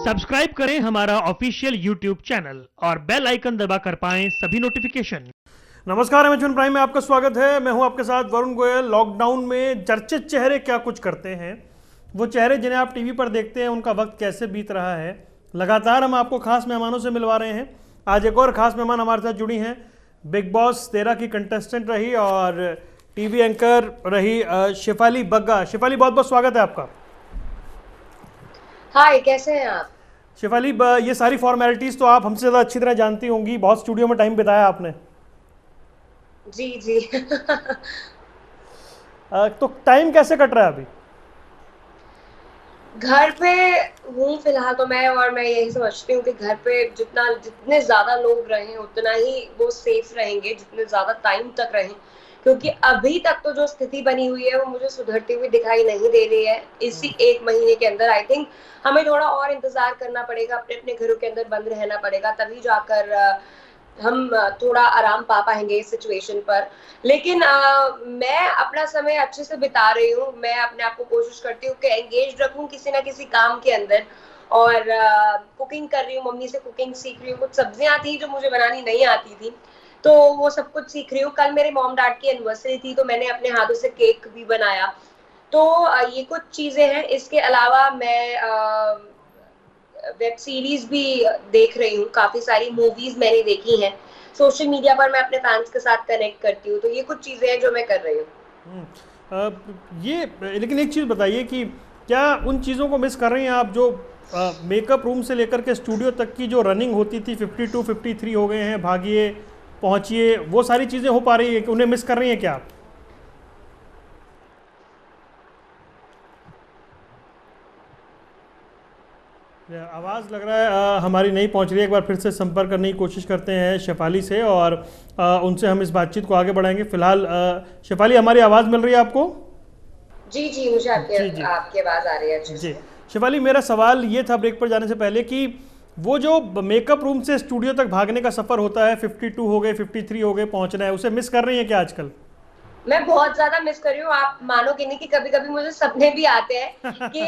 Subscribe करें हमारा official YouTube channel और बेल आइकन दबाकर पाएं सभी नोटिफिकेशन। नमस्कार, एमएच प्राइम में आपका स्वागत है। मैं हूं आपके साथ वरुण गोयल। लॉकडाउन में चर्चित चेहरे क्या कुछ करते हैं, वो चेहरे जिन्हें आप टीवी पर देखते हैं, उनका वक्त कैसे बीत रहा है। लगातार हम आपको खास मेहमानों से मिलवा रहे हैं। आज एक और खास मेहमान हमारे साथ जुड़ी हैं। बिग बॉस 13 की कंटेस्टेंट रही और टीवी एंकर रही शेफाली बग्गा। शेफाली, बहुत बहुत स्वागत है आपका। हाय, कैसे हैं आप? शेफाली, ये सारी फॉर्मेलिटीज़ तो आप हमसे ज़्यादा अच्छी तरह जानती होंगी, बहुत स्टूडियो में टाइम बिताया आपने। जी जी। तो टाइम कैसे कट रहा है अभी? घर पे हूँ फिलहाल तो मैं, और मैं यही समझती हूँ कि घर पे जितने ज्यादा लोग रहें उतना ही वो सेफ रहेंगे, जितने ज्यादा टाइम तक रहें, क्योंकि अभी तक तो जो स्थिति बनी हुई है वो मुझे सुधरती हुई दिखाई नहीं दे रही है। इसी एक महीने के अंदर आई थिंक हमें थोड़ा और इंतजार करना पड़ेगा, अपने अपने घरों के अंदर बंद रहना पड़ेगा, तभी जाकर हम थोड़ा आराम पा पाएंगे इस सिचुएशन पर। लेकिन मैं अपना समय अच्छे से बिता रही हूँ। मैं अपने आप को कोशिश करती हूँ कि एंगेज रखूँ किसी ना किसी काम के अंदर, और कुकिंग कर रही हूँ, मम्मी से कुकिंग सीख रही हूँ। कुछ सब्जियां थी जो मुझे बनानी नहीं आती थी, तो वो सब कुछ सीख रही हूँ। कल मेरे मॉम डैड की एनिवर्सरी थी, तो मैंने अपने हाथों से केक भी बनाया। तो ये कुछ चीजें हैं। इसके अलावा मैं वेब सीरीज भी देख रही हूँ, काफी सारी मूवीज मैंने देखी हैं। सोशल मीडिया पर मैं अपने फैंस के साथ कनेक्ट करती हूँ। तो ये कुछ चीजें हैं जो मैं कर रही हूँ। ये लेकिन एक चीज़ बताइए कि क्या उन चीज़ों को मिस कर रही हैं आप जो मेकअप रूम से लेकर के स्टूडियो तक की जो रनिंग होती थी, 52 53 हो गए हैं, भागिए पहुंचिए, वो सारी चीज़ें हो पा रही है कि उन्हें मिस कर रही हैं क्या आप? आवाज़ लग रहा है हमारी नहीं पहुंच रही है। एक बार फिर से संपर्क करने की कोशिश करते हैं शेफाली से और उनसे हम इस बातचीत को आगे बढ़ाएंगे। फिलहाल शेफाली, हमारी आवाज़ मिल रही है आपको? जी जी, मुझे जी आपकी आवाज आ रही है अच्छे जी। से। शेफाली, मेरा सवाल ये था ब्रेक पर जाने से पहले कि वो जो मेकअप रूम से स्टूडियो तक भागने का सफ़र होता है, 52 हो गए, 53 हो गए, पहुंचना है, उसे मिस कर रही हैं क्या आजकल? मैं बहुत ज्यादा मिस कर रही हूँ। आप मानोगे नहीं कि कभी कभी मुझे सपने भी आते हैं कि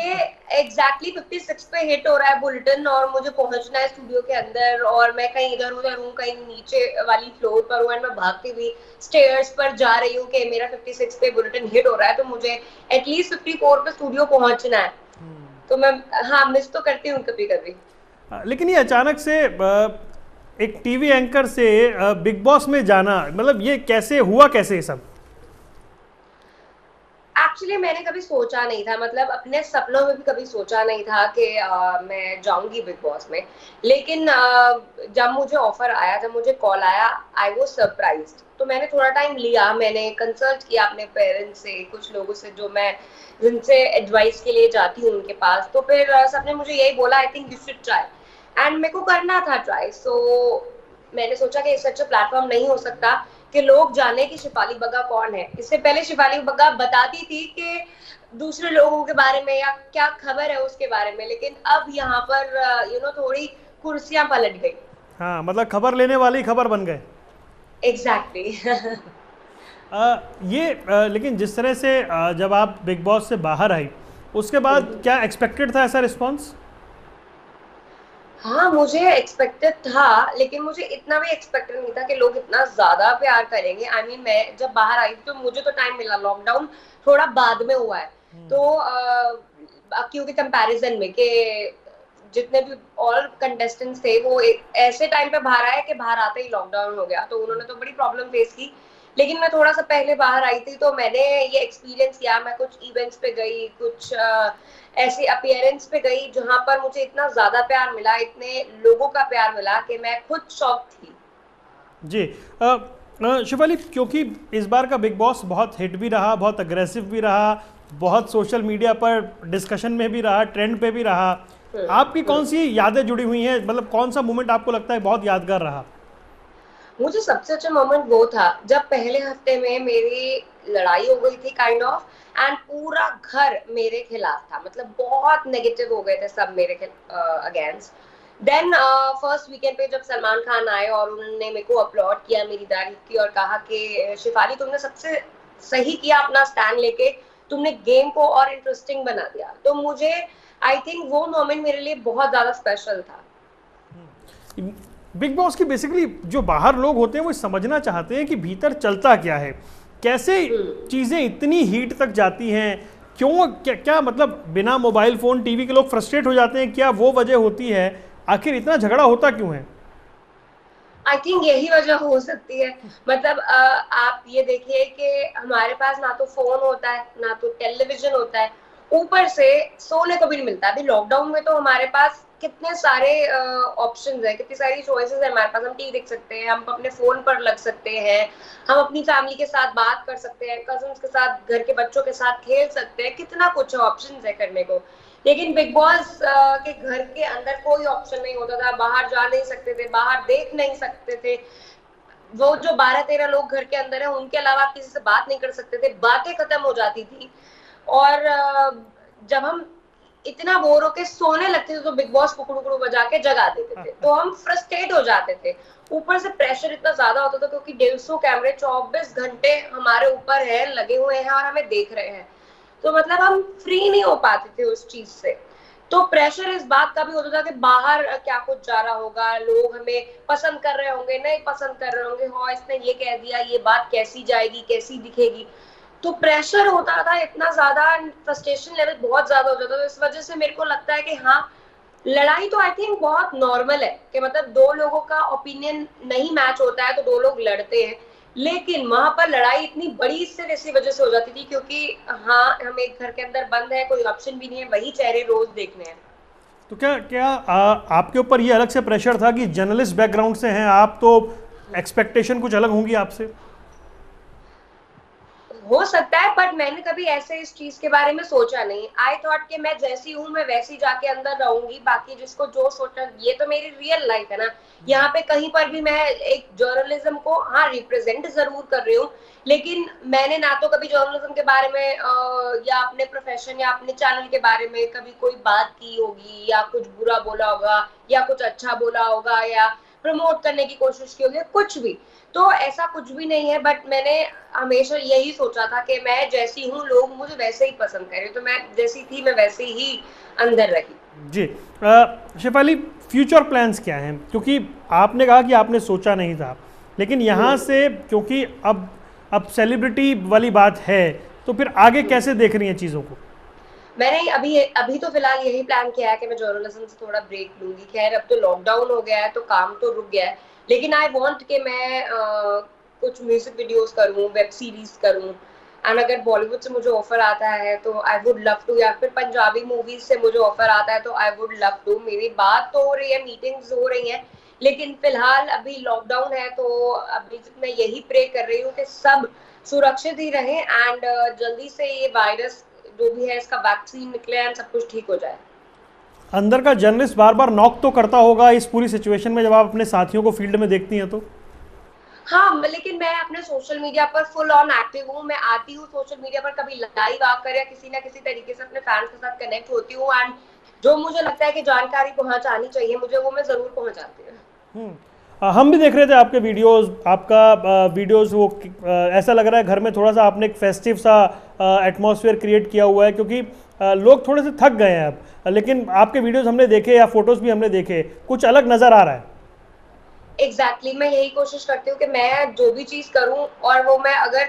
एग्जैक्टली 56 पे हिट हो रहा है बुलेटिन और मुझे पहुंचना है स्टूडियो के अंदर, और मैं कहीं इधर उधर हूँ, कहीं नीचे वाली फ्लोर पर हूँ, एंड मैं भागती हुई स्टेयर्स पर जा रही हूँ कि मेरा 56 पे बुलेटिन हिट हो रहा है, तो मुझे एटलीस्ट 54 पे स्टूडियो पहुंचना है। तो मैं, हाँ, मिस तो करती हूँ कभी कभी। लेकिन ये अचानक से एक टीवी एंकर से बिग बॉस में जाना, मतलब ये कैसे हुआ, कैसे ये सब? एक्चुअली मैंने कभी सोचा नहीं था, मतलब अपने सपनों में भी कभी सोचा नहीं था कि मैं जाऊंगी बिग बॉस में। लेकिन जब मुझे ऑफर आया, जब मुझे कॉल आया, आई वाज सरप्राइज्ड। तो मैंने थोड़ा टाइम लिया, मैंने कंसल्ट किया अपने पेरेंट्स से, कुछ लोगों से जो मैं जिनसे एडवाइस के लिए जाती हूँ उनके पास। तो फिर सबने मुझे यही बोला, I think you should try, and मेरे को करना था ट्राई। सो मैंने सोचा कि इससे अच्छा प्लेटफॉर्म नहीं हो सकता कि लोग जाने कि शेफाली बग्गा कौन है। इससे पहले शेफाली बग्गा बताती थी कि दूसरे लोगों के बारे में या क्या खबर है उसके बारे में, लेकिन अब यहाँ पर थोड़ी कुर्सियां पलट गई। हाँ, मतलब खबर लेने वाली खबर बन गए। एग्जैक्टली। लेकिन जिस तरह से जब आप बिग बॉस से बाहर आई, उसके बाद क्या एक्सपेक्टेड था ऐसा रिस्पॉन्स? हाँ, मुझे एक्सपेक्टेड था, लेकिन मुझे इतना भी एक्सपेक्टेड नहीं था कि लोग इतना ज्यादा प्यार करेंगे। आई मीन, मैं जब बाहर आई तो मुझे तो टाइम मिला, लॉकडाउन थोड़ा बाद में हुआ है, तो क्योंकि कंपैरिजन में कि जितने भी और कंटेस्टेंट्स थे वो ऐसे टाइम पे बाहर आए कि बाहर आते ही लॉकडाउन हो गया, तो उन्होंने तो बड़ी प्रॉब्लम फेस की। लेकिन मैं थोड़ा सा पहले बाहर आई थी, तो मैंने ये एक्सपीरियंस किया। मैं कुछ इवेंट्स पे गई, कुछ ऐसे अपीयरेंस पे गई जहां पर मुझे इतना ज्यादा प्यार मिला, इतने लोगों का प्यार मिला कि मैं खुद शॉक थी। जी। शिवाली, क्योंकि इस बार का बिग बॉस बहुत हिट भी रहा, बहुत अग्रेसिव भी रहा, बहुत सोशल मीडिया पर डिस्कशन में भी रहा, ट्रेंड पे भी रहा, आपकी कौन सी यादें जुड़ी हुई हैं? मतलब कौन सा मोमेंट आपको लगता है बहुत यादगार रहा? मुझे सबसे अच्छा मोमेंट वो था जब पहले हफ्ते में मेरी लड़ाई हो गई थी काइंड ऑफ, एंड पूरा घर मेरे खिलाफ था, मतलब बहुत नेगेटिव हो गए थे सब मेरे अगेंस्ट। देन फर्स्ट वीकेंड पे जब सलमान खान आए और उन्होंने मेरे को अपलॉड किया, मेरी तारीफ की और कहा कि शेफाली, तुमने सबसे सही किया अपना स्टैंड लेके, तुमने गेम को और इंटरेस्टिंग बना दिया। तो मुझे आई थिंक वो मोमेंट मेरे लिए बहुत ज्यादा स्पेशल था। बिग बॉस की बेसिकली जो बाहर लोग होते हैं वो समझना चाहते हैं कि भीतर चलता क्या है, कैसे चीजें इतनी हीट तक जाती हैं, क्यों, क्या क्या मतलब बिना मोबाइल फोन टीवी के लोग फ्रस्ट्रेट हो जाते हैं, क्या वो वजह होती है, आखिर इतना झगड़ा होता क्यों है? आई थिंक यही वजह हो सकती है। मतलब आप ये देखिए कि हमारे पास ना तो फोन होता है, ना तो टेलीविजन होता है, ऊपर से सोने को भी नहीं मिलता। अभी लॉकडाउन में तो हमारे पास कितने सारे ऑप्शंस है, कितनी सारी चॉइसेस है हमारे पास। हम टीवी देख सकते हैं, हम अपने फोन पर लग सकते हैं, हम अपनी फैमिली के साथ बात कर सकते हैं, कजन्स के साथ, घर के बच्चों के साथ खेल सकते हैं, कितना कुछ ऑप्शंस है करने को। लेकिन बिग बॉस के घर के अंदर कोई ऑप्शन नहीं होता था, बाहर जा नहीं सकते थे, बाहर देख नहीं सकते थे। वो जो 12-13 लोग घर के अंदर है, उनके अलावा आप किसी से बात नहीं कर सकते थे, बातें खत्म हो जाती थी। और जब हम इतना बोर होके सोने लगते थे तो बिग बॉस कुकड़ू बजा के जगा देते थे, तो हम फ्रस्ट्रेट हो जाते थे। ऊपर से प्रेशर इतना ज्यादा होता था क्योंकि 150 कैमरे 24 घंटे हमारे ऊपर है, लगे हुए हैं और हमें देख रहे हैं। तो मतलब हम फ्री नहीं हो पाते थे उस चीज से। तो प्रेशर इस बात का भी होता था कि बाहर क्या कुछ जा रहा होगा, लोग हमें पसंद कर रहे होंगे, नहीं पसंद कर रहे होंगे, हाँ इसने ये कह दिया, ये बात कैसी जाएगी, कैसी दिखेगी। तो प्रेशर होता था इतना ज्यादा, फ्रस्ट्रेशन लेवल बहुत ज्यादा हो जाता था। तो इस वजह से मेरे को लगता है कि हाँ, लड़ाई तो आई थिंक बहुत नॉर्मल है कि मतलब दो लोगों का ओपिनियन नहीं मैच होता है तो दो लोग लड़ते हैं। लेकिन वहां पर लड़ाई इतनी बड़ी सिर्फ इसी वजह से हो जाती थी क्योंकि हाँ, हम एक घर के अंदर बंद है, कोई ऑप्शन भी नहीं है, वही चेहरे रोज देखने हैं। तो क्या क्या आपके ऊपर ये अलग से प्रेशर था कि जर्नलिस्ट बैकग्राउंड से हैं आप, तो एक्सपेक्टेशन कुछ अलग होंगी आपसे? हो सकता है, बट मैंने कभी ऐसे इस चीज के बारे में सोचा नहीं। आई थॉट कि मैं जैसी हूँ मैं वैसी जाके अंदर रहूंगी, बाकी जिसको जो सोचा, ये तो मेरी रियल लाइफ है ना। यहाँ पे कहीं पर भी मैं एक जर्नलिज्म को हाँ रिप्रेजेंट जरूर कर रही हूँ, लेकिन मैंने ना तो कभी जर्नलिज्म के बारे में या अपने प्रोफेशन या अपने चैनल के बारे में कभी कोई बात की होगी, या कुछ बुरा बोला होगा, या कुछ अच्छा बोला होगा, या प्रमोट करने की कोशिश की होगी, कुछ भी। तो ऐसा कुछ भी नहीं है, बट मैंने हमेशा यही सोचा था कि मैं जैसी हूँ लोग मुझे वैसे ही पसंद करें, तो मैं जैसी थी मैं वैसे ही अंदर रही। जी। शेफाली, फ्यूचर प्लान्स क्या हैं? क्योंकि आपने कहा कि आपने सोचा नहीं था, लेकिन यहाँ से क्योंकि अब सेलिब्रिटी वाली बात है, तो फिर आगे कैसे देख रही हैं चीज़ों को? मैंने अभी तो फिलहाल यही प्लान किया है कि मैं जर्नलिज्म से थोड़ा ब्रेक लूंगी। खैर अब तो लॉकडाउन हो गया है तो काम तो रुक गया है, लेकिन आई वांट कि मैं कुछ म्यूजिक वीडियोस करूं, वेब सीरीज करूं। एंड अगर बॉलीवुड से मुझे ऑफर आता है तो आई वुड लव टू, या फिर पंजाबी मूवीज से मुझे ऑफर आता है तो आई वुड लव टू। मेरी बात तो हो रही है, मीटिंग्स हो रही हैं, लेकिन फिलहाल अभी लॉकडाउन है तो अभी मैं यही प्रे कर रही हूँ कि सब सुरक्षित ही रहें एंड जल्दी से ये वायरस जो भी है इसका वैक्सीन निकले एंड सब कुछ ठीक हो जाए। अंदर का जर्नलिस्ट बार बार नॉक तो करता होगा इस पूरी सिचुएशन में, जब आप अपने साथियों को फील्ड में देखती हैं तो? हाँ, लेकिन मैं अपने सोशल मीडिया पर फुल ऑन एक्टिव हूँ। मैं आती हूँ सोशल मीडिया पर कभी लाइव आकर या किसी ना किसी तरीके से अपने फैंस के साथ कनेक्ट होती हूँ, एंड जो मुझे लगता है कि जानकारी पहुंचानी चाहिए मुझे, वो मैं जरूर पहुंचाती हूँ। हम भी देख रहे थे आपके वीडियोस, आपका वीडियोस वो ऐसा लग रहा है घर में थोड़ा सा आपने एक फेस्टिव सा एटमॉस्फेयर क्रिएट किया हुआ है, क्योंकि लोग थोड़े से थक गए हैं अब, लेकिन आपके वीडियोस हमने देखे या फोटोज भी हमने देखे, कुछ अलग नज़र आ रहा है। एग्जैक्टली मैं यही कोशिश करती हूँ कि मैं जो भी चीज करूँ और वो मैं अगर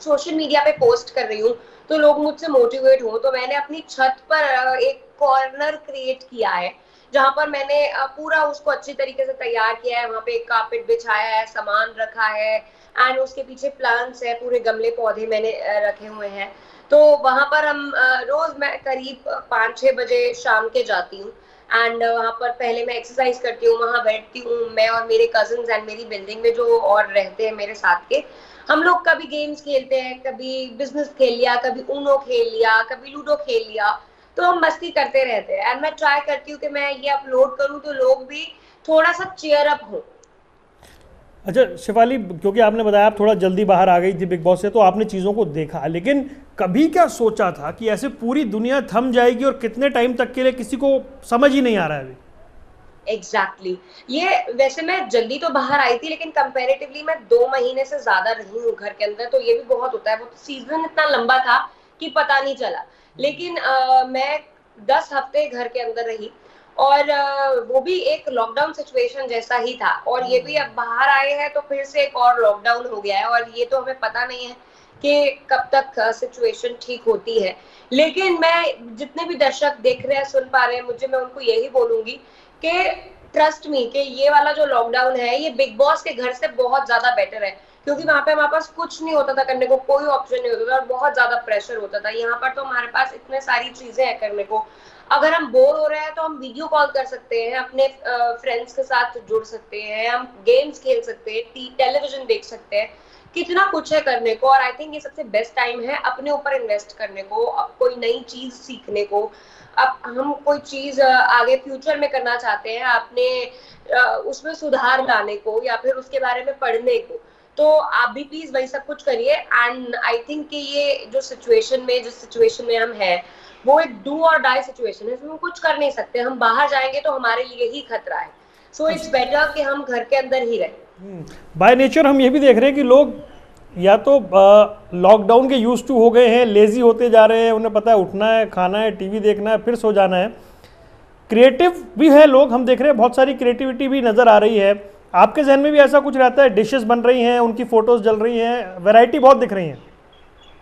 सोशल मीडिया पे पोस्ट कर रही हूँ तो लोग मुझसे मोटिवेट हो। तो मैंने अपनी छत पर एक कॉर्नर क्रिएट किया है जहां पर मैंने पूरा उसको अच्छी तरीके से तैयार किया है। वहां पे एक कारपेट बिछाया है, सामान रखा है, एंड उसके पीछे प्लांट्स है, पूरे गमले पौधे मैंने रखे हुए हैं। तो वहां पर हम रोज मैं करीब 5-6 बजे शाम के जाती हूँ, एंड वहां पर पहले मैं एक्सरसाइज करती हूँ, वहां बैठती हूँ मैं और मेरे कजिन्स एंड मेरी बिल्डिंग में जो और रहते हैं मेरे साथ के, हम लोग कभी गेम्स खेलते हैं, कभी बिजनेस खेल लिया, कभी ऊनो खेल लिया, कभी लूडो खेल लिया। तो हम मस्ती करते रहते हैं, एंड मैं ट्राई करती हूँ कि मैं ये अपलोड करूँ तो लोग भी थोड़ा सा चीयर अप हो। अच्छा शिफाली, क्योंकि आपने बताया आप थोड़ा जल्दी बाहर आ गई थी बिग बॉस से, तो आपने चीज़ों को देखा, लेकिन कभी क्या सोचा था कि ऐसे पूरी दुनिया थम जाएगी और कितने टाइम तक के लिए, किसी को समझ ही नहीं आ रहा है अभी? एग्जैक्टली ये वैसे मैं जल्दी तो बाहर आई थी, लेकिन कंपैरेटिवली मैं 2 महीने से ज्यादा रही हूँ घर के अंदर, तो ये भी बहुत होता है। वो तो सीजन इतना लंबा था कि पता नहीं चला। लेकिन मैं 10 हफ्ते घर के अंदर रही, और वो भी एक लॉकडाउन सिचुएशन जैसा ही था, और ये भी अब बाहर आए हैं तो फिर से एक और लॉकडाउन हो गया है, और ये तो हमें पता नहीं है कि कब तक सिचुएशन ठीक होती है। लेकिन मैं जितने भी दर्शक देख रहे हैं, सुन पा रहे हैं मुझे, मैं उनको यही बोलूंगी कि ट्रस्ट मी कि ये वाला जो लॉकडाउन है ये बिग बॉस के घर से बहुत ज्यादा बेटर है, क्योंकि वहां पे हमारे पास कुछ नहीं होता था करने को, कोई ऑप्शन नहीं होता था और बहुत ज्यादा प्रेशर होता था। यहाँ पर तो हमारे पास इतने सारी चीजें हैं करने को। अगर हम बोर हो रहे हैं तो हम वीडियो कॉल कर सकते हैं, अपने फ्रेंड्स के साथ जुड़ सकते हैं, हम गेम्स खेल सकते हैं, टेलीविजन देख सकते हैं, कितना कुछ है करने को। और आई थिंक ये सबसे बेस्ट टाइम है अपने ऊपर इन्वेस्ट करने को, कोई नई चीज सीखने को। अब हम कोई चीज आगे फ्यूचर में करना चाहते हैं, अपने उसमें सुधार लाने को या फिर उसके बारे में पढ़ने को, तो आप भी प्लीज वही सब कुछ करिए। एंड आई थिंक कि ये जो सिचुएशन में, जिस सिचुएशन में हम हैं, वो एक डू और डाई सिचुएशन है, इसमें हम कुछ कर नहीं सकते। हम बाहर जाएंगे तो हमारे लिए ही खतरा है, सो इट्स बेटर कि हम घर के अंदर ही रहें। बाय नेचर हम ये भी देख रहे हैं कि लोग या तो लॉकडाउन के यूज टू हो गए हैं, लेजी होते जा रहे हैं, उन्हें पता है उठना है, खाना है, टीवी देखना है, फिर सो जाना है। क्रिएटिव भी है लोग, हम देख रहे हैं बहुत सारी क्रिएटिविटी भी नज़र आ रही है। आपके जहन में भी ऐसा कुछ रहता है? डिशेस बन रही हैं, उनकी फोटोज जल रही हैं, वैरायटी बहुत दिख रही हैं।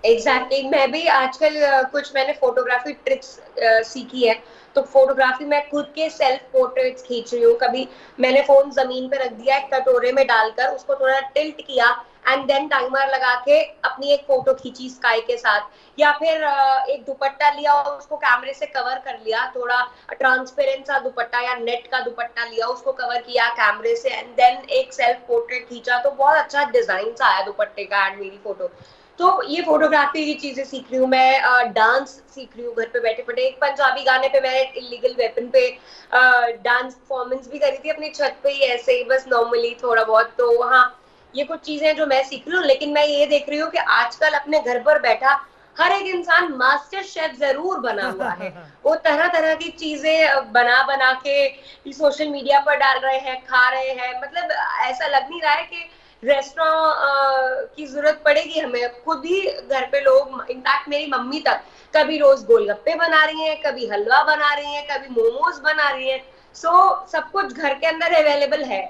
एग्जैक्टली मैं भी आजकल कुछ मैंने फोटोग्राफी ट्रिक्स सीखी है, तो फोटोग्राफी में खुद के सेल्फ पोर्ट्रेट्स खींच रही हूँ। कभी मैंने फोन जमीन पे रख दिया, एक कटोरे में डालकर उसको थोड़ा टिल्ट किया एंड देन टाइमर लगा के अपनी एक फोटो खींची स्काई के साथ, या फिर एक दुपट्टा लिया और उसको कैमरे से कवर कर लिया, थोड़ा ट्रांसपेरेंट सा दुपट्टा या नेट का दुपट्टा लिया, उसको कवर किया कैमरे से एंड देन एक सेल्फ पोर्ट्रेट खींचा, तो बहुत अच्छा डिजाइन सा आया दुपट्टे का एंड मेरी फोटो। तो ये फोटोग्राफी की चीजें सीख रही हूँ मैं, डांस सीख रही हूँ घर पे बैठे बैठे। एक पंजाबी गाने पे मैं इलीगल वेपन पे डांस परफॉर्मेंस भी करी थी अपनी छत पे ही, ऐसे ही बस नॉर्मली थोड़ा बहुत। तो हाँ, ये कुछ चीजें जो मैं सीख रही हूँ, लेकिन मैं ये देख रही हूँ कि आजकल अपने घर पर बैठा हर एक इंसान मास्टर शेफ जरूर बना हुआ है। वो तरह तरह की चीजें बना बना के सोशल मीडिया पर डाल रहे हैं, खा रहे हैं। मतलब ऐसा लग नहीं रहा है कि रेस्टोरेंट की जरूरत पड़ेगी हमें, खुद ही घर पे लोग, इनफैक्ट मेरी मम्मी तक कभी रोज गोलगप्पे बना रही हैं, कभी हलवा बना रही हैं, कभी मोमोज बना रही हैं। सो सब कुछ घर के अंदर अवेलेबल है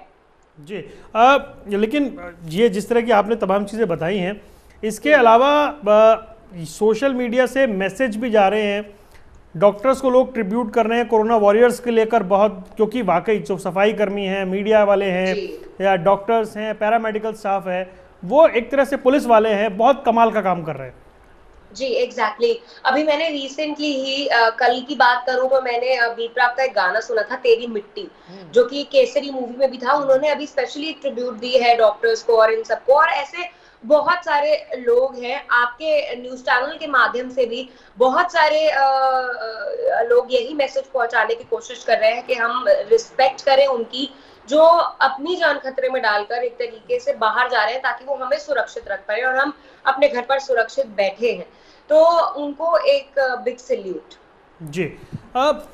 जी। लेकिन ये जिस तरह की आपने तमाम चीज़ें बताई हैं, इसके अलावा सोशल मीडिया से मैसेज भी जा रहे हैं, डॉक्टर्स को लोग ट्रिब्यूट कर रहे हैं कोरोना वॉरियर्स के लेकर बहुत, क्योंकि वाकई जो सफाई कर्मी हैं, मीडिया वाले हैं या डॉक्टर्स हैं, पैरामेडिकल स्टाफ है, वो एक तरह से पुलिस वाले हैं, बहुत कमाल का काम कर रहे हैं। जी एग्जैक्टली अभी मैंने रिसेंटली ही कल की बात करूं तो मैंने बीपराग का एक गाना सुना था, तेरी मिट्टी, जो कि केसरी मूवी में भी था। उन्होंने अभी स्पेशली ट्रिब्यूट दी है डॉक्टर्स को और इन सबको, और ऐसे बहुत सारे लोग हैं। आपके न्यूज चैनल के माध्यम से भी बहुत सारे लोग यही मैसेज पहुंचाने की कोशिश कर रहे हैं कि हम रिस्पेक्ट करें उनकी, जो अपनी जान खतरे में डालकर एक तरीके से बाहर जा रहे हैं ताकि वो हमें सुरक्षित रख पाए और हम अपने घर पर सुरक्षित बैठे हैं। तो उनको एक बिग सैल्यूट। जी, अब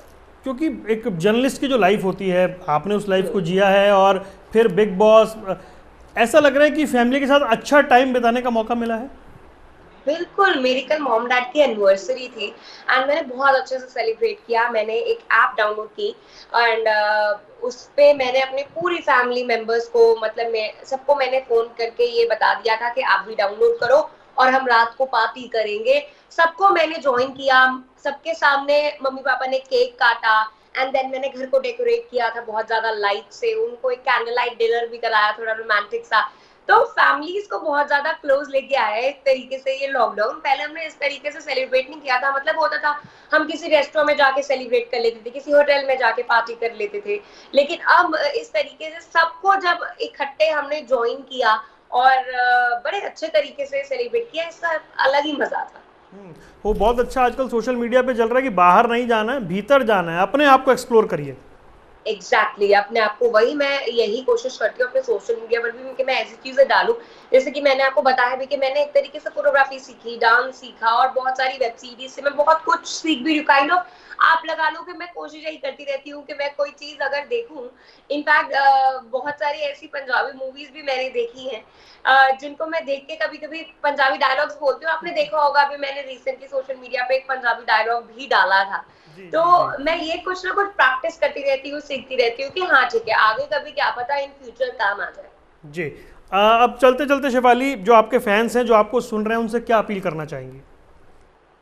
क्योंकि एक जर्नलिस्ट की जो लाइफ होती है, आपने उस लाइफ को जिया है और फिर बिग बॉस, ऐसा लग रहा है कि फैमिली के साथ अच्छा टाइम बिताने का मौका मिला है? बिल्कुल, मेरी कल मॉम डैड की एनिवर्सरी थी एंड मैंने बहुत अच्छे से सेलिब्रेट किया। मैंने एक ऐप डाउनलोड की एंड उस पे मैंने अपने पूरी फैमिली मेंबर्स को, मतलब मैं सबको मैंने फोन करके ये बता दिया था कि आप भी डाउनलोड करो और हम रात को पार्टी करेंगे। सबको मैंने ज्वाइन किया, सबके सामने मम्मी पापा ने केक काटा एंड देन मैंने घर को डेकोरेट किया था बहुत ज्यादा लाइट से, उनको एक कैंडल लाइट डिनर भी कराया, थोड़ा रोमांटिक सा। तो फैमिलीज को बहुत ज्यादा क्लोज लेके आया है एक तरीके से ये लॉकडाउन। पहले हमने इस तरीके से सेलिब्रेट नहीं किया था, मतलब होता था हम किसी रेस्टोरेंट में जाके सेलिब्रेट कर लेते थे, किसी होटल में जाके पार्टी कर लेते थे, लेकिन अब इस तरीके से सबको जब इकट्ठे हमने ज्वाइन किया और बड़े अच्छे तरीके से सेलिब्रेट किया, इसका अलग ही मजा था। वो बहुत अच्छा आजकल सोशल मीडिया पे चल रहा है कि बाहर नहीं जाना है, भीतर जाना है, अपने आप को एक्सप्लोर करिए। एग्जैक्टली अपने आप को, वही मैं यही कोशिश करती हूँ अपने सोशल मीडिया पर भी कि मैं ऐसी चीजें डालूं, जैसे कि मैंने आपको बताया भी कि मैंने एक तरीके से फोटोग्राफी सीखी, डांस सीखा और बहुत सारी वेब सीरीज से मैं बहुत कुछ सीख भी रही हूँ। काइंड ऑफ आप लगा लो कि मैं कोशिश यही करती रहती हूँ कि मैं कोई चीज अगर देखूं, इनफैक्ट बहुत सारी ऐसी पंजाबी मूवीज भी मैंने देखी हैं जिनको मैं देख के कभी कभी पंजाबी डायलॉग्स बोलती हूँ। आपने देखा होगा, अभी मैंने रिसेंटली सोशल मीडिया पे एक पंजाबी डायलॉग भी डाला था। तो मैं ये कुछ ना कुछ प्रैक्टिस करती रहती हूँ, सीखती रहती हूँ कि हाँ ठीक है, आगे कभी क्या पता इन फ्यूचर काम आ जाए। जी अब चलते चलते शेफाली, जो आपके फैंस हैं जो आपको सुन रहे हैं, उनसे क्या अपील करना चाहेंगी?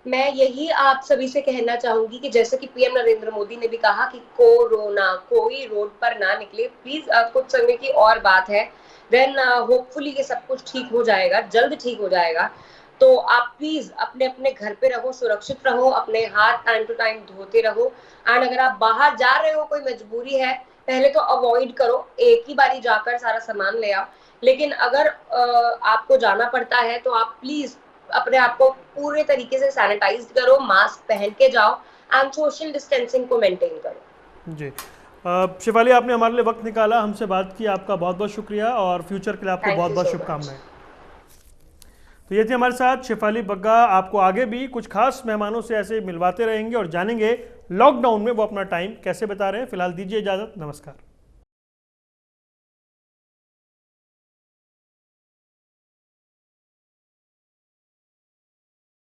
मैं यही आप सभी से कहना चाहूंगी कि जैसे कि पीएम नरेंद्र मोदी ने भी कहा कि कोरोना, कोई रोड पर ना निकले प्लीज। कुछ समय की और बात है, देन होपफुली ये सब कुछ ठीक हो जाएगा, जल्द ठीक हो जाएगा। तो आप प्लीज अपने अपने घर पे रहो, सुरक्षित रहो, अपने हाथ टाइम टू टाइम धोते रहो। एंड अगर आप बाहर जा रहे हो, कोई मजबूरी है, पहले तो अवॉइड करो, एक ही बारी जाकर सारा सामान ले आओ। लेकिन अगर आपको जाना पड़ता है तो आप प्लीज अपने आप को पूरे तरीके से सैनिटाइज करो, मास्क पहन के जाओ एंड सोशल डिस्टेंसिंग को मेंटेन करो। जी शेफाली, आपने हमारे लिए वक्त निकाला, हमसे बात की, आपका बहुत बहुत शुक्रिया और फ्यूचर के लिए आपको बहुत बहुत शुभकामनाएं। तो ये थी हमारे साथ शेफाली बग्गा। आपको आगे भी कुछ खास मेहमानों से ऐसे मिलवाते रहेंगे और जानेंगे लॉकडाउन में वो अपना टाइम कैसे बता रहे हैं। फिलहाल दीजिए इजाज़त, नमस्कार।